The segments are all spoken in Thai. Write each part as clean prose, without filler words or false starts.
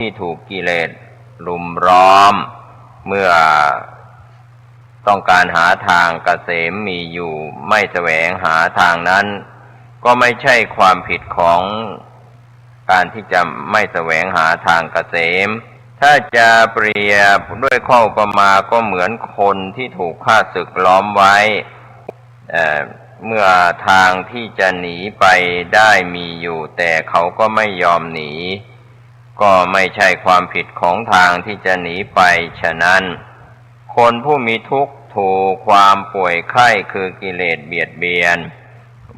ที่ถูกกิเลสรุมล้อมเมื่อต้องการหาทางเกษมมีอยู่ไม่แสวงหาทางนั้นก็ไม่ใช่ความผิดของการที่จะไม่แสวงหาทางเกษมถ้าจะเปรียบด้วยข้ออุปมาก็เหมือนคนที่ถูกข้าศึกล้อมไว้เมื่อทางที่จะหนีไปได้มีอยู่แต่เขาก็ไม่ยอมหนีก็ไม่ใช่ความผิดของทางที่จะหนีไปฉะนั้นคนผู้มีทุกข์ถูกความป่วยไข้คือกิเลสเบียดเบียน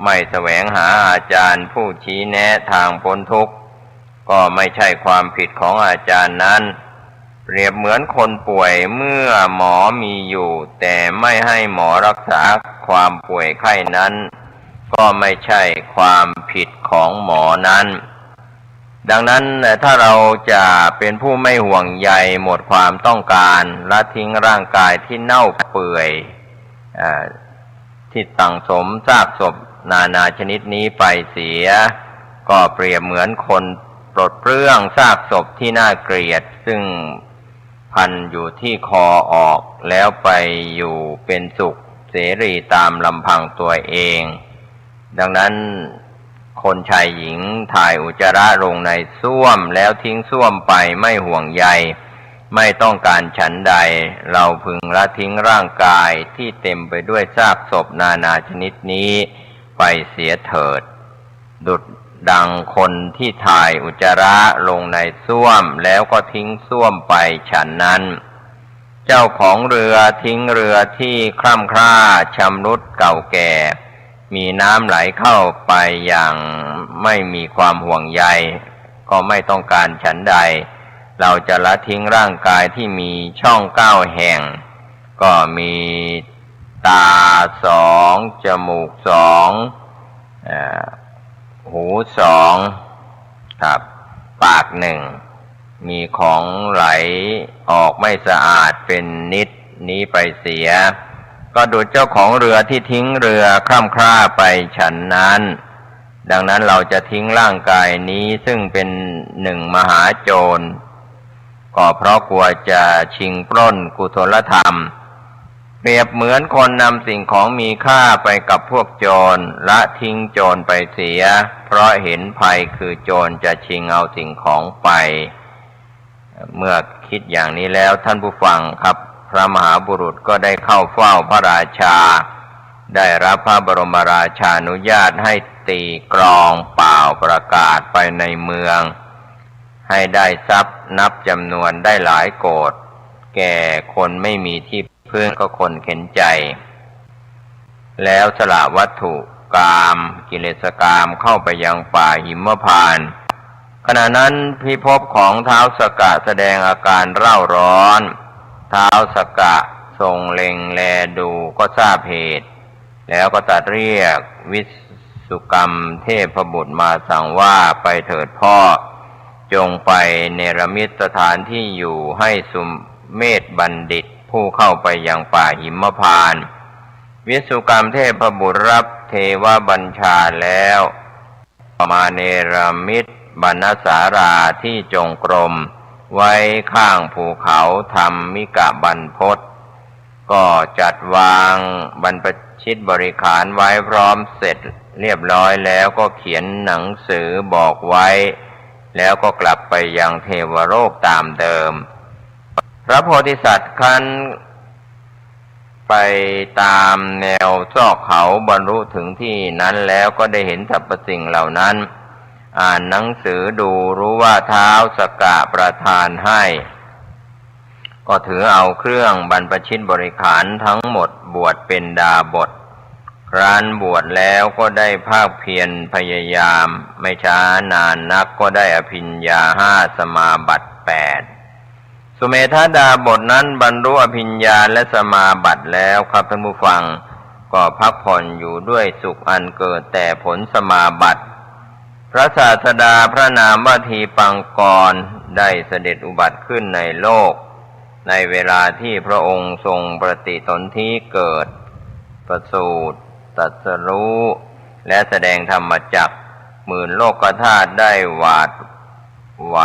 ไม่แสวงหาอาจารย์ผู้ชี้แนะทางพ้นทุกข์ก็ไม่ใช่ความผิดของอาจารย์นั้นเปรียบเหมือนคนป่วยเมื่อหมอมีอยู่แต่ไม่ให้หมอรักษาความป่วยไข้นั้นก็ไม่ใช่ความผิดของหมอนั้นดังนั้นถ้าเราจะเป็นผู้ไม่ห่วงใยหมดความต้องการละทิ้งร่างกายที่เน่าเปื่อยที่ตั้งสมซากศพนานาชนิดนี้ไปเสียก็เปรียบเหมือนคนปลดเปลื้องซากศพที่น่าเกลียดซึ่งพันอยู่ที่คอออกแล้วไปอยู่เป็นสุขเสรีตามลำพังตัวเองดังนั้นคนชายหญิงถ่ายอุจจาระลงในส้วมแล้วทิ้งส้วมไปไม่ห่วงใยไม่ต้องการฉันใดเราพึงละทิ้งร่างกายที่เต็มไปด้วยซากศพนานาชนิดนี้ไปเสียเถิดดุจดังคนที่ถ่ายอุจจาระลงในส้วมแล้วก็ทิ้งส้วมไปฉันนั้นเจ้าของเรือทิ้งเรือที่คร่ำคร่าชำรุดเก่าแก่มีน้ำไหลเข้าไปอย่างไม่มีความห่วงใยก็ไม่ต้องการฉันใดเราจะละทิ้งร่างกายที่มีช่อง9 แห่งก็มีตา2จมูก2หู2ครับปาก1มีของไหลออกไม่สะอาดเป็นนิดนี้ไปเสียก็ดูเจ้าของเรือที่ทิ้งเรือคร่ำคร่าไปฉันนั้นดังนั้นเราจะทิ้งร่างกายนี้ซึ่งเป็น1 มหาโจรก็เพราะกลัวจะชิงปล้นกุศลธรรมเปรียบเหมือนคนนำสิ่งของมีค่าไปกับพวกโจรละทิ้งโจรไปเสียเพราะเห็นภัยคือโจรจะชิงเอาสิ่งของไปเมื่อคิดอย่างนี้แล้วท่านผู้ฟังครับพระมหาบุรุษก็ได้เข้าเฝ้าพระราชาได้รับพระบรมราชานุญาตให้ตีกลองเป่าประกาศไปในเมืองให้ได้ทรัพย์นับจำนวนได้หลายโกฏแก่คนไม่มีที่พึ่งก็คนเข็นใจแล้วสละวัตถุกามกิเลสกามเข้าไปยังป่าหิมพานต์ขณะนั้นพิภพของท้าวสักกะแสดงอาการเร่าร้อนท้าวสักกะทรงเล็งแลดูก็ทราบเหตุแล้วก็ตรัสเรียกวิสุกรรมเทพบุตรมาสั่งว่าไปเถิดพ่อจงไปเนรมิตสถานที่อยู่ให้สุเมธบัณฑิตผู้เข้าไปยังป่าหิมพานต์วิสุกรรมเทพบุตรรับเทวบัญชาแล้วมาเนรมิตบรรณศาลาที่จงกรมไว้ข้างภูเขาธรรมิกบรรพตก็จัดวางบรรพชิตบริขารไว้พร้อมเสร็จเรียบร้อยแล้วก็เขียนหนังสือบอกไว้แล้วก็กลับไปยังเทวโลกตามเดิมพระโพธิสัตว์ขั้นไปตามแนวซอกเขาบรรลุถึงที่นั้นแล้วก็ได้เห็นสรรพสิ่งเหล่านั้นอ่านหนังสือดูรู้ว่าท้าวสักกะประทานให้ก็ถือเอาเครื่องบรรพชิตบริขารทั้งหมดบวชเป็นดาบสครั้นบวชแล้วก็ได้ภาคเพียรพยายามไม่ช้านานนักก็ได้อภิญญา5สมาบัติ8สุเมธาดาบสนั้นบรรลุอภิญญาและสมาบัติแล้วครับท่านผู้ฟังก็พักผ่อนอยู่ด้วยสุขอันเกิดแต่ผลสมาบัติพระศาสดาพระนามว่าทีปังกรได้เสด็จอุบัติขึ้นในโลกในเวลาที่พระองค์ทรงปฏิสนธิเกิดประสูติตรัสรู้และแสดงธรรมจักร10,000 โลกธาตุได้หวาดไหว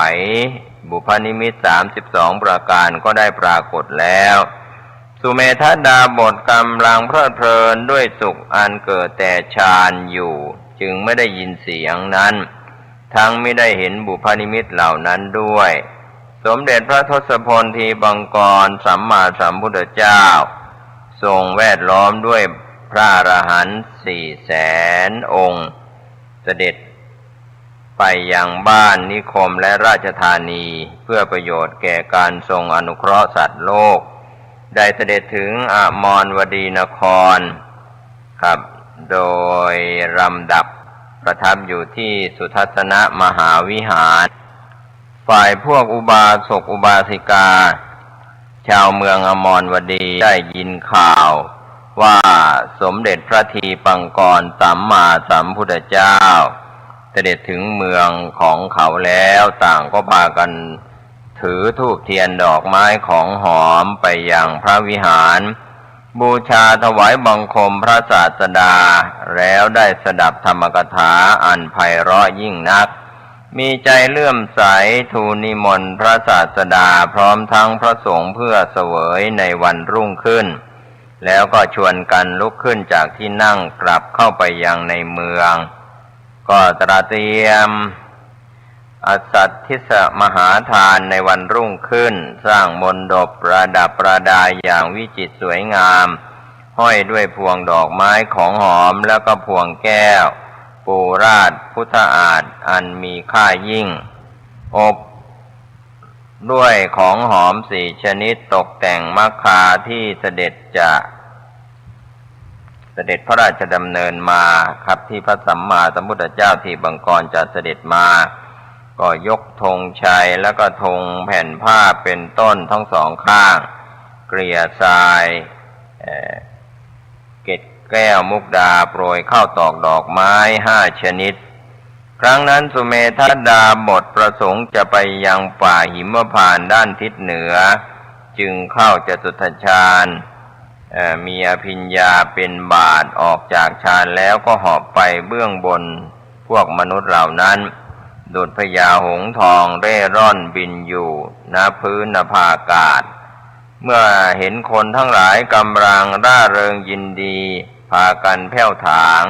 บุพนิมิต32ประการก็ได้ปรากฏแล้วสุเมธดาบทกำลังเพลิดเพลินด้วยสุขอันเกิดแต่ฌานอยู่จึงไม่ได้ยินเสียงนั้นทั้งไม่ได้เห็นบุพนิมิตเหล่านั้นด้วยสมเด็จพระทศพลทีบังกรสัมมาสัมพุทธเจ้าทรงแวดล้อมด้วยพระอรหันต์400,000 องค์เสด็จไปยังบ้านนิคมและราชธานีเพื่อประโยชน์แก่การทรงอนุเคราะห์สัตว์โลกได้เสด็จถึงอมรวดีนครครับโดยลำดับประทับอยู่ที่สุทัศนมหาวิหารฝ่ายพวกอุบาสกอุบาสิกาชาวเมืองอมรวดีได้ยินข่าวว่าสมเด็จพระทีปังกรสัมมาสัมพุทธเจ้าเสด็จถึงเมืองของเขาแล้วต่างก็พากันถือธูปเทียนดอกไม้ของหอมไปยังพระวิหารบูชาถวายบังคมพระศาสดาแล้วได้สดับธรรมกถาอันไพเราะยิ่งนักมีใจเลื่อมใสทูลนิมนต์พระศาสดาพร้อมทั้งพระสงฆ์เพื่อเสวยในวันรุ่งขึ้นแล้วก็ชวนกันลุกขึ้นจากที่นั่งกลับเข้าไปยังในเมืองก็ตระเตรียมอสัตถิสมหาทานในวันรุ่งขึ้นสร้างมณฑปประดับประดาอย่างวิจิตรสวยงามห้อยด้วยพวงดอกไม้ของหอมแล้วก็พวงแก้วปูราชพุทธอาฏอันมีค่ายิ่งอบด้วยของหอม4 ชนิดตกแต่งมัคคาที่เสด็จพระราชดำเนินมาครับที่พระสัมมาสัมพุทธเจ้าที่บังกรจะเสด็จมาก็ยกธงชัยแล้วก็ธงแผ่นผ้าเป็นต้นทั้งสองข้างเกลี่ยทรายเกล็ดแก้วมุกดาโปรยข้าวตอกดอกไม้5 ชนิดครั้งนั้นสุเมธดาบทประสงค์จะไปยังป่าหิมพานต์ด้านทิศเหนือจึงเข้าจตุตถฌานมีอภิญญาเป็นบาทออกจากฌานแล้วก็หอบไปเบื้องบนพวกมนุษย์เหล่านั้นดุจพญาหงส์ทองเร่ร่อนบินอยู่ณพื้นนภาอากาศเมื่อเห็นคนทั้งหลายกำลังร่าเริงยินดีพากันแผ่วถาง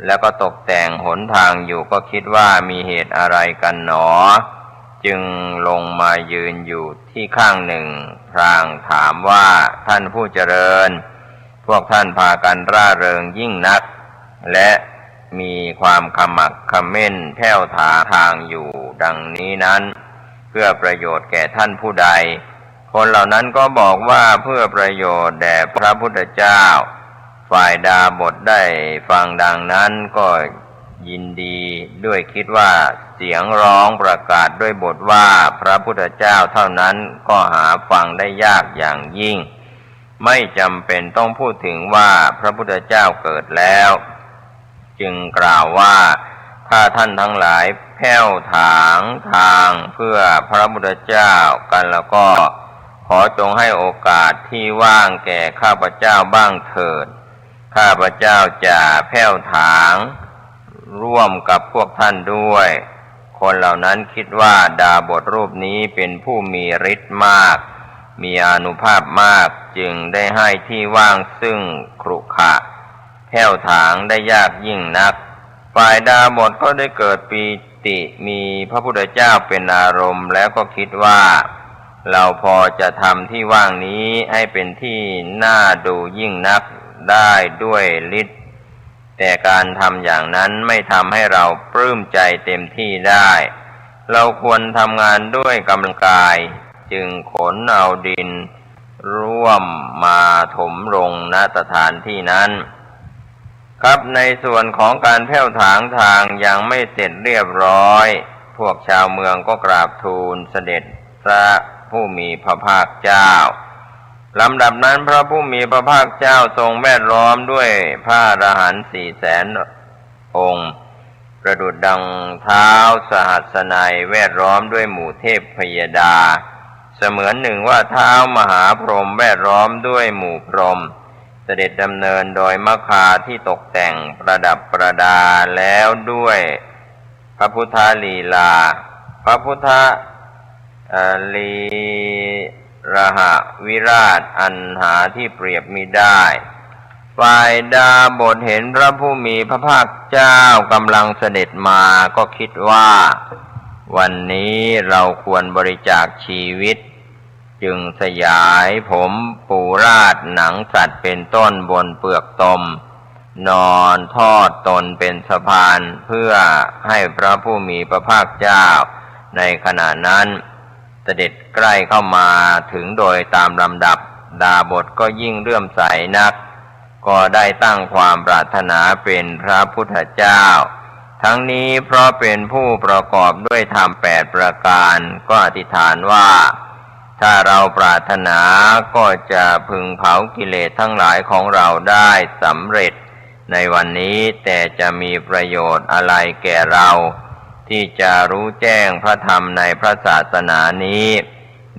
แล้วก็ตกแต่งหนทางอยู่ก็คิดว่ามีเหตุอะไรกันหนอจึงลงมายืนอยู่ที่ข้างหนึ่งพลางถามว่าท่านผู้เจริญพวกท่านพากันร่าเริงยิ่งนักและมีความขมักเขม้นแผ่วถางทางอยู่ดังนี้นั้นเพื่อประโยชน์แก่ท่านผู้ใดคนเหล่านั้นก็บอกว่าเพื่อประโยชน์แด่พระพุทธเจ้าฝ่ายดาบทได้ฟังดังนั้นก็ยินดีด้วยคิดว่าเสียงร้องประกาศด้วยบทว่าพระพุทธเจ้าเท่านั้นก็หาฟังได้ยากอย่างยิ่งไม่จำเป็นต้องพูดถึงว่าพระพุทธเจ้าเกิดแล้วจึงกล่าวว่าถ้าท่านทั้งหลายแผ่วถางทางเพื่อพระพุทธเจ้ากันแล้วก็ขอจงให้โอกาสที่ว่างแก่ข้าพเจ้าบ้างเถิดข้าพเจ้าจะแผ่วถางร่วมกับพวกท่านด้วยคนเหล่านั้นคิดว่าดาบทรูปนี้เป็นผู้มีฤทธิ์มากมีอานุภาพมากจึงได้ให้ที่ว่างซึ่งขรุขระแผ่วถางได้ยากยิ่งนักฝ่ายดาบทก็ได้เกิดปีติมีพระพุทธเจ้าเป็นอารมณ์แล้วก็คิดว่าเราพอจะทำที่ว่างนี้ให้เป็นที่น่าดูยิ่งนักได้ด้วยฤทธิ์แต่การทำอย่างนั้นไม่ทำให้เราปลื้มใจเต็มที่ได้เราควรทำงานด้วยกำลังกายจึงขนเอาดินร่วมมาถมลงณสถานที่นั้นครับในส่วนของการแผ่วถางทางยังไม่เสร็จเรียบร้อยพวกชาวเมืองก็กราบทูลเสด็จพระผู้มีพระภาคเจ้าลำดับนั้นพระผู้มีพระภาคเจ้าทรงแวดล้อมด้วยพระอรหันต์400,000 องค์ประดุจดังเท้าสหัสนัยแวดล้อมด้วยหมู่เทพพยดาเสมือนหนึ่งว่าเท้ามหาพรหมแวดล้อมด้วยหมู่พรหมเสด็จดำเนินโดยมัคคาที่ตกแต่งประดับประดาแล้วด้วยพระพุทธลีลาพระพุทธ ลีระหะวิราชอันหาที่เปรียบมิได้ฝ่ายดาบทเห็นพระผู้มีพระภาคเจ้ากำลังเสด็จมาก็คิดว่าวันนี้เราควรบริจาคชีวิตจึงสยายผมปูราดหนังสัตว์เป็นต้นบนเปลือกตมนอนทอดตนเป็นสะพานเพื่อให้พระผู้มีพระภาคเจ้าในขณะนั้นเสด็จใกล้เข้ามาถึงโดยตามลำดับดาบทก็ยิ่งเลื่อมใสนักก็ได้ตั้งความปรารถนาเป็นพระพุทธเจ้าทั้งนี้เพราะเป็นผู้ประกอบด้วยธรรม8ประการก็อธิษฐานว่าถ้าเราปรารถนาก็จะพึงเผากิเลสทั้งหลายของเราได้สำเร็จในวันนี้แต่จะมีประโยชน์อะไรแก่เราที่จะรู้แจ้งพระธรรมในพระศาสนานี้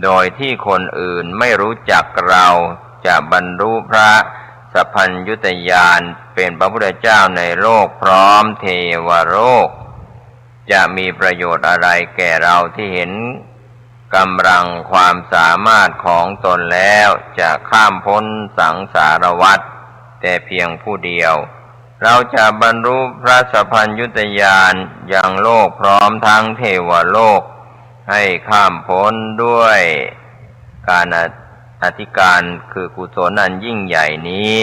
โดยที่คนอื่นไม่รู้จักเราจะบรรลุพระสัพพัญญุตญาณเป็นพระพุทธเจ้าในโลกพร้อมเทวโลกจะมีประโยชน์อะไรแก่เราที่เห็นกำลังความสามารถของตนแล้วจะข้ามพ้นสังสารวัฏแต่เพียงผู้เดียวเราจะบรรลุพระสัพพัญญุตญาณยังโลกพร้อมทั้งเทวโลกให้ข้ามพ้นด้วยการอธิการคือกุศลอันยิ่งใหญ่นี้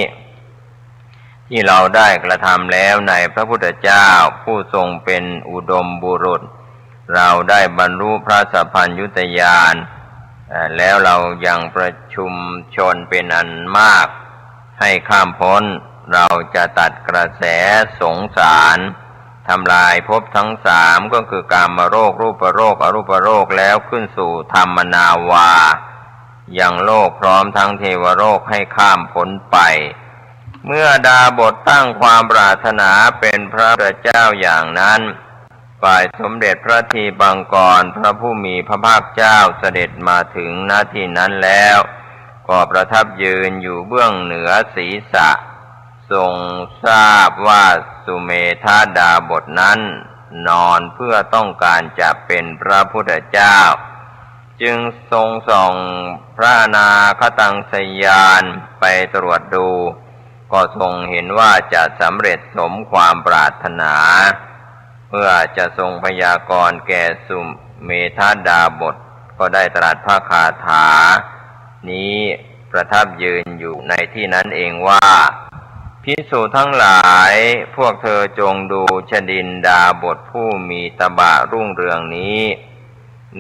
ที่เราได้กระทำแล้วในพระพุทธเจ้าผู้ทรงเป็นอุดมบุรุษเราได้บรรลุพระสัพพัญญุตญาณแล้วเรายังประชุมชนเป็นอันมากให้ข้ามพ้นเราจะตัดกระแสสงสารทำลายภพทั้งสามก็คือกามโรครูปโรคอรูปโรคแล้วขึ้นสู่ธรรมนาวายังโลกพร้อมทั้งเทวโลกให้ข้ามพ้นไปเมื่อดาบทตั้งความปรารถนาเป็นพระพุทธเจ้าอย่างนั้นฝ่ายสมเด็จพระทีปังกรพระผู้มีพระภาคเจ้าเสด็จมาถึงณที่นั้นแล้วก็ประทับยืนอยู่เบื้องเหนือศีรษะทรงทราบว่าสุเมธาดาบทนั้นนอนเพื่อต้องการจะเป็นพระพุทธเจ้าจึงทรงส่องพระอนาคตังสยานไปตรวจดูก็ทรงเห็นว่าจะสำเร็จสมความปรารถนาเพื่อจะทรงพยากรณ์แก่สุเมธาดาบทก็ได้ตรัสพระคาถานี้ประทับยืนอยู่ในที่นั้นเองว่าภิกษุทั้งหลายพวกเธอจงดูชดินดาบทผู้มีตบะรุ่งเรืองนี้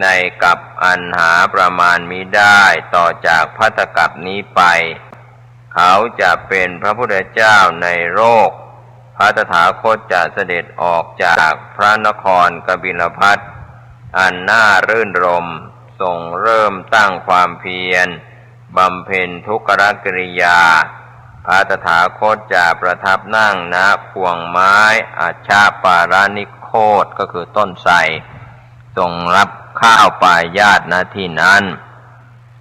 ในกัปอันหาประมาณมิได้ต่อจากภัตตกัปนี้ไปเขาจะเป็นพระพุทธเจ้าในโลกพระตถาคตจะเสด็จออกจากพระนครกบิลพัสอันน่ารื่นรมทรงเริ่มตั้งความเพียรบำเพ็ญทุกขกิริยาพระตถาคตจะประทับนั่งณพวงไม้อัชฌปารานิโคตก็คือต้นไทรทรงรับข้าวปายาตณที่นั้น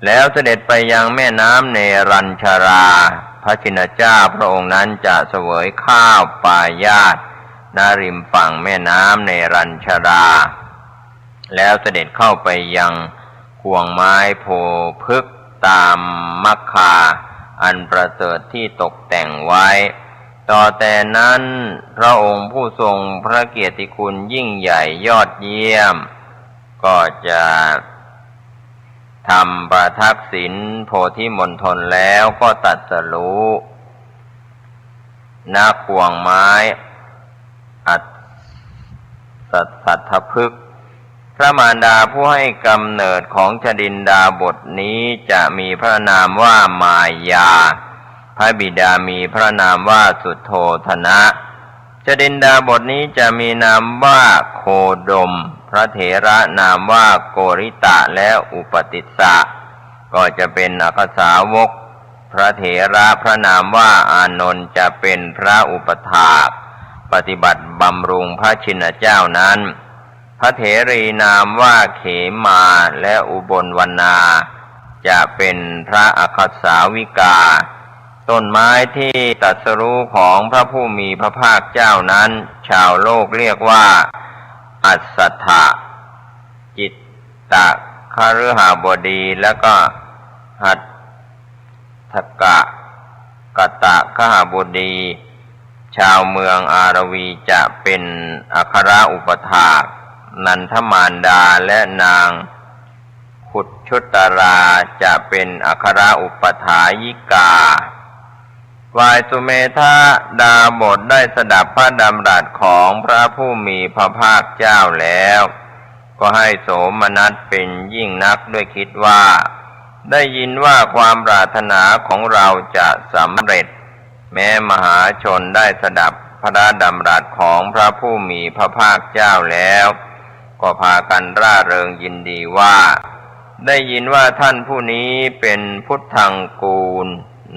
แล้วเสด็จไปยังแม่น้ำเนรัญชาราพระชินเจ้าพระองค์นั้นจะเสวยข้าวปายาตณริมฝั่งแม่น้ำเนรัญชาราแล้วเสด็จเข้าไปยังพวงไม้โพพฤกษ์ตามมัคคาอันประเสริฐที่ตกแต่งไว้ต่อแต่นั้นพระองค์ผู้ทรงพระเกียรติคุณยิ่งใหญ่ยอดเยี่ยมก็จะทำประทักษิณโพธิมณฑลแล้วก็ตรัสรู้ณพวงไม้อัสัทธพฤกษ์พระมารดาผู้ให้กำเนิดของชดินดาบทนี้จะมีพระนามว่ามายาพระบิดามีพระนามว่าสุโธธนะชดินดาบทนี้จะมีนามว่าโคดมพระเถระนามว่าโกริตะและอุปติสสะก็จะเป็นอัคสาวกพระเถระพระนามว่าอานนท์จะเป็นพระอุปถากปฏิบัติบำรุงพระชินเจ้านั้นพระเถรีนามว่าเขมาและอุบลวรรณาจะเป็นพระอัคสาวิกาต้นไม้ที่ตรัสรู้ของพระผู้มีพระภาคเจ้านั้นชาวโลกเรียกว่าอัสสัทธจิตตค คฤหบดีแล้วก็หัตถกตะคหบดีชาวเมืองอารวีจะเป็นอัครอุปถากนันทมารดาและนางขุดชุตราจะเป็นอัครอุปถายิกาฝ่ายสุเมธาดาบทได้สดับพระดำรัสของพระผู้มีพระภาคเจ้าแล้วก็ให้โสมนัสเป็นยิ่งนักด้วยคิดว่าได้ยินว่าความปรารถนาของเราจะสำเร็จแม้มหาชนได้สดับพระดำรัสของพระผู้มีพระภาคเจ้าแล้วก็พากันร่าเริงยินดีว่าได้ยินว่าท่านผู้นี้เป็นพุทธังกูล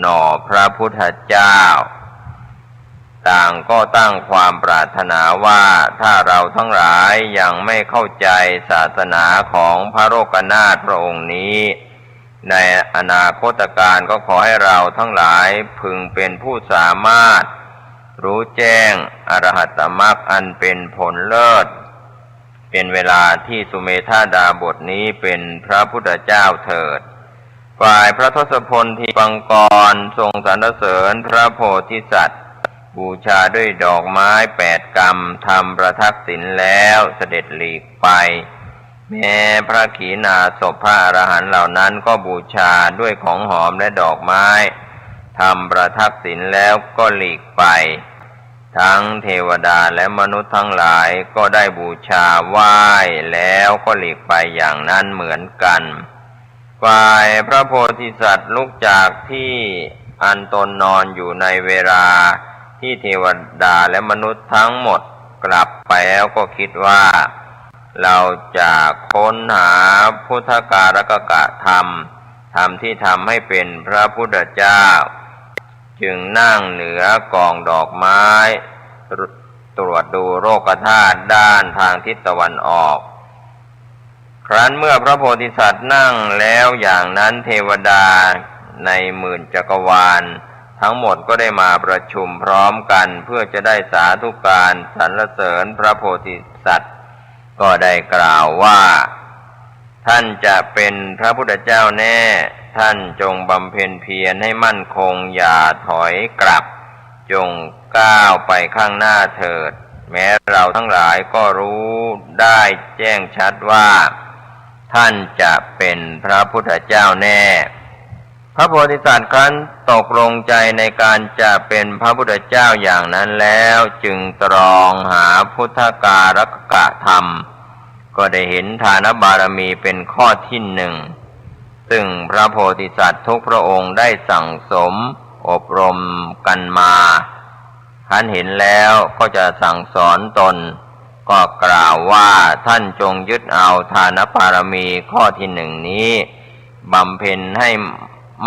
หน่อพระพุทธเจ้าต่างก็ตั้งความปรารถนาว่าถ้าเราทั้งหลายยังไม่เข้าใจศาสนาของพระโลกนาถพระองค์นี้ในอนาคตการก็ขอให้เราทั้งหลายพึงเป็นผู้สามารถรู้แจ้งอรหัตมรรคอันเป็นผลเลิศเป็นเวลาที่สุเมธาดาบทนี้เป็นพระพุทธเจ้าเถิดฝ่ายพระทศพลทีปังกรทรงสรรเสริญพระโพธิสัตว์บูชาด้วยดอกไม้8 กำทำประทักษิณแล้วเสด็จหลีกไปแม้พระขีณาสพพระอรหันต์เหล่านั้นก็บูชาด้วยของหอมและดอกไม้ทำประทักษิณแล้วก็หลีกไปทั้งเทวดาและมนุษย์ทั้งหลายก็ได้บูชาไหว้แล้วก็หลีกไปอย่างนั้นเหมือนกันฝ่ายพระโพธิสัตว์ลุกจากที่อันตนนอนอยู่ในเวลาที่เทวดาและมนุษย์ทั้งหมดกลับไปแล้วก็คิดว่าเราจะค้นหาพุทธการกกธรรมที่ทำให้เป็นพระพุทธเจ้าจึงนั่งเหนือกองดอกไม้ตรวจดูโลกธาตุด้านทางทิศตะวันออกครั้นเมื่อพระโพธิสัตว์นั่งแล้วอย่างนั้นเทวดาในหมื่นจักรวาลทั้งหมดก็ได้มาประชุมพร้อมกันเพื่อจะได้สาธุการสรรเสริญพระโพธิสัตว์ก็ได้กล่าวว่าท่านจะเป็นพระพุทธเจ้าแน่ท่านจงบำเพ็ญเพียรให้มั่นคงอย่าถอยกลับจงก้าวไปข้างหน้าเถิดแม้เราทั้งหลายก็รู้ได้แจ้งชัดว่าท่านจะเป็นพระพุทธเจ้าแน่พระโพธิสัตว์ครั้นตกลงใจในการจะเป็นพระพุทธเจ้าอย่างนั้นแล้วจึงตรองหาพุทธการกธรรมก็ได้เห็นฐานบารมีเป็นข้อที่หนึ่งซึ่งพระโพธิสัตว์ทุกพระองค์ได้สั่งสมอบรมกันมาท่านเห็นแล้วก็จะสั่งสอนตนก็กล่าวว่าท่านจงยึดเอาฐานบารมีข้อที่หนึ่งนี้บำเพ็ญให้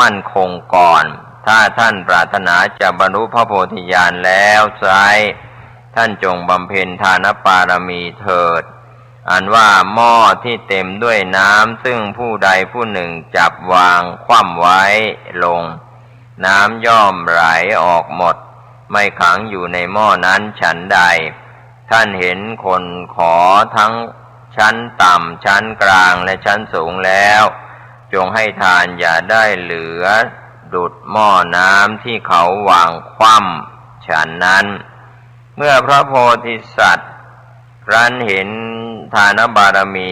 มั่นคงก่อนถ้าท่านปรารถนาจะบรรลุพระโพธิญาณแล้วไซร้ท่านจงบำเพ็ญทานบารมีเถิดอันว่าหม้อที่เต็มด้วยน้ำซึ่งผู้ใดผู้หนึ่งจับวางคว่ำไว้ลงน้ำย่อมไหลออกหมดไม่ขังอยู่ในหม้อนั้นฉันใดท่านเห็นคนขอทั้งชั้นต่ำชั้นกลางและชั้นสูงแล้วจงให้ทานอย่าได้เหลือดุจหม้อน้ำที่เขาวางคว่ำฉันนั้นเมื่อพระโพธิสัตว์ครั้นเห็นทานบารมี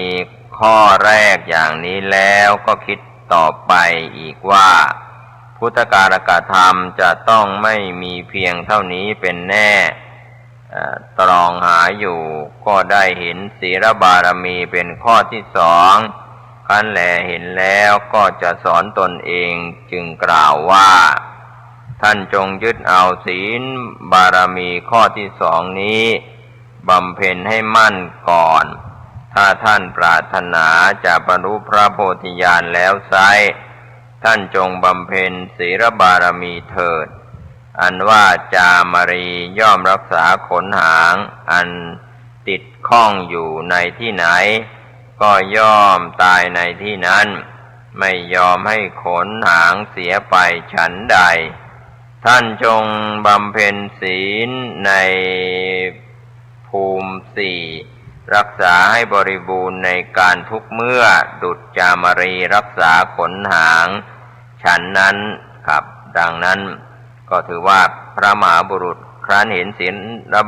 ข้อแรกอย่างนี้แล้วก็คิดต่อไปอีกว่าพุทธการกธรรมจะต้องไม่มีเพียงเท่านี้เป็นแน่ตรองหาอยู่ก็ได้เห็นศีลบารมีเป็นข้อที่สองครั้นแลเห็นแล้วก็จะสอนตนเองจึงกล่าวว่าท่านจงยึดเอาศีลบารมีข้อที่สองนี้บำเพ็ญให้มั่นก่อนถ้าท่านปรารถนาจะบรรลุพระโพธิญาณแล้วไซร้ท่านจงบำเพ็ญศีลบารมีเถิดอันว่าจามรีย่อมรักษาขนหางอันติดข้องอยู่ในที่ไหนก็ย่อมตายในที่นั้นไม่ยอมให้ขนหางเสียไปฉันใดท่านจงบำเพ็ญศีลในภูมิสี่ รักษาให้บริบูรณ์ในการทุกเมื่อดุจจามรีรักษาขนหางฉันนั้นครับดังนั้นก็ถือว่าพระมหาบุรุษครั้นเห็นศีล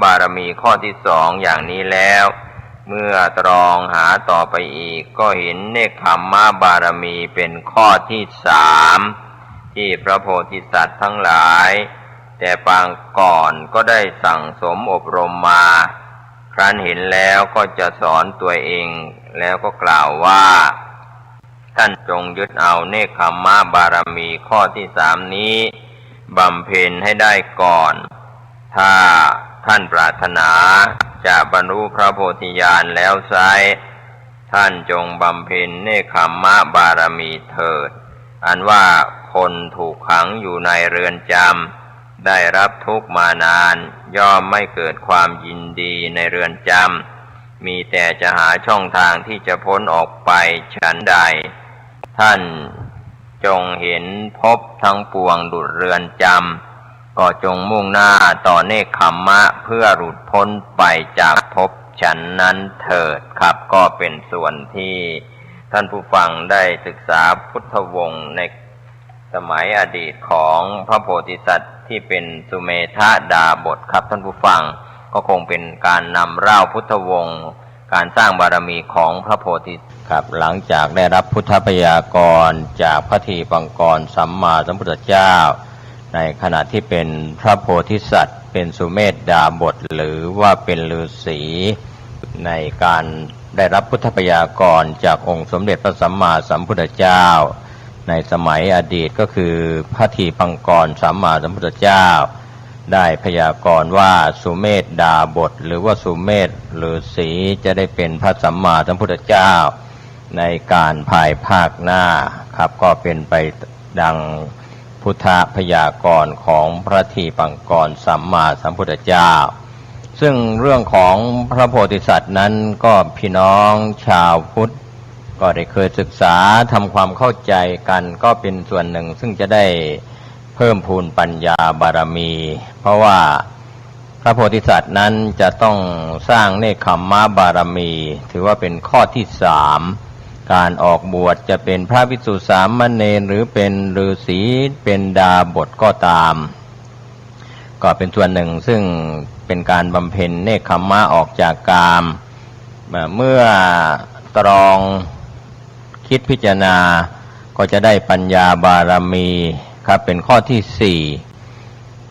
บารมีข้อที่สองอย่างนี้แล้วเมื่อตรองหาต่อไปอีกก็เห็นเนกขัมมะบารมีเป็นข้อที่สามที่พระโพธิสัตว์ทั้งหลายแต่ปางก่อนก็ได้สั่งสมอบรมมาครั้นเห็นแล้วก็จะสอนตัวเองแล้วก็กล่าวว่าท่านจงยึดเอาเนกขัมมะบารมีข้อที่สามนี้บำเพ็ญให้ได้ก่อนถ้าท่านปรารถนาจะบรรลุพระโพธิญาณแล้วไซร้ท่านจงบำเพ็ญเนกขัมมะบารมีเถิดอันว่าคนถูกขังอยู่ในเรือนจำได้รับทุกข์มานานย่อมไม่เกิดความยินดีในเรือนจำมีแต่จะหาช่องทางที่จะพ้นออกไปฉันใดท่านจงเห็นภพทั้งปวงดุจเรือนจำก็จงมุ่งหน้าต่อเนกขัมมะเพื่อหลุดพ้นไปจากภพฉันนั้นเถิดครับก็เป็นส่วนที่ท่านผู้ฟังได้ศึกษาพุทธวงศ์ในสมัยอดีตของพระโพธิสัตว์ที่เป็นสุเมธาดาบทครับท่านผู้ฟังก็คงเป็นการนำเล่าพุทธวงศ์การสร้างบารมีของพระโพธิครับหลังจากได้รับพุทธพยากรณ์จากพระทีปังกรสัมมาสัมพุทธเจ้าในขณะที่เป็นพระโพธิสัตว์เป็นสุเมธดาบทหรือว่าเป็นฤาษีในการได้รับพุทธพยากรณ์จากองค์สมเด็จพระสัมมาสัมพุทธเจ้าในสมัยอดีตก็คือพระทีปังกรสัมมาสัมพุทธเจ้าได้พยากรณ์ว่าสุเมธดาบทหรือว่าสุเมธฤาษีจะได้เป็นพระสัมมาสัมพุทธเจ้าในการภายภาคหน้าครับก็เป็นไปดังพุทธพยากรณ์ของพระทีปังกรสัมมาสัมพุทธเจ้าซึ่งเรื่องของพระโพธิสัตว์นั้นก็พี่น้องชาวพุทธก็ได้เคยศึกษาทำความเข้าใจกันก็เป็นส่วนหนึ่งซึ่งจะได้เพิ่มพูนปัญญาบารมีเพราะว่าพระโพธิสัตว์นั้นจะต้องสร้างเนกขัมมะบารมีถือว่าเป็นข้อที่สามการออกบวชจะเป็นพระภิกษุสามเณรหรือเป็นฤาษีเป็นดาบทก็ตามก็เป็นส่วนหนึ่งซึ่งเป็นการบำเพ็ญเนกขัมมะออกจากกามเมื่อตรองคิดพิจารณาก็จะได้ปัญญาบารมีครับเป็นข้อที่สี่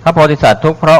พระโพธิสัตว์ทุกพระ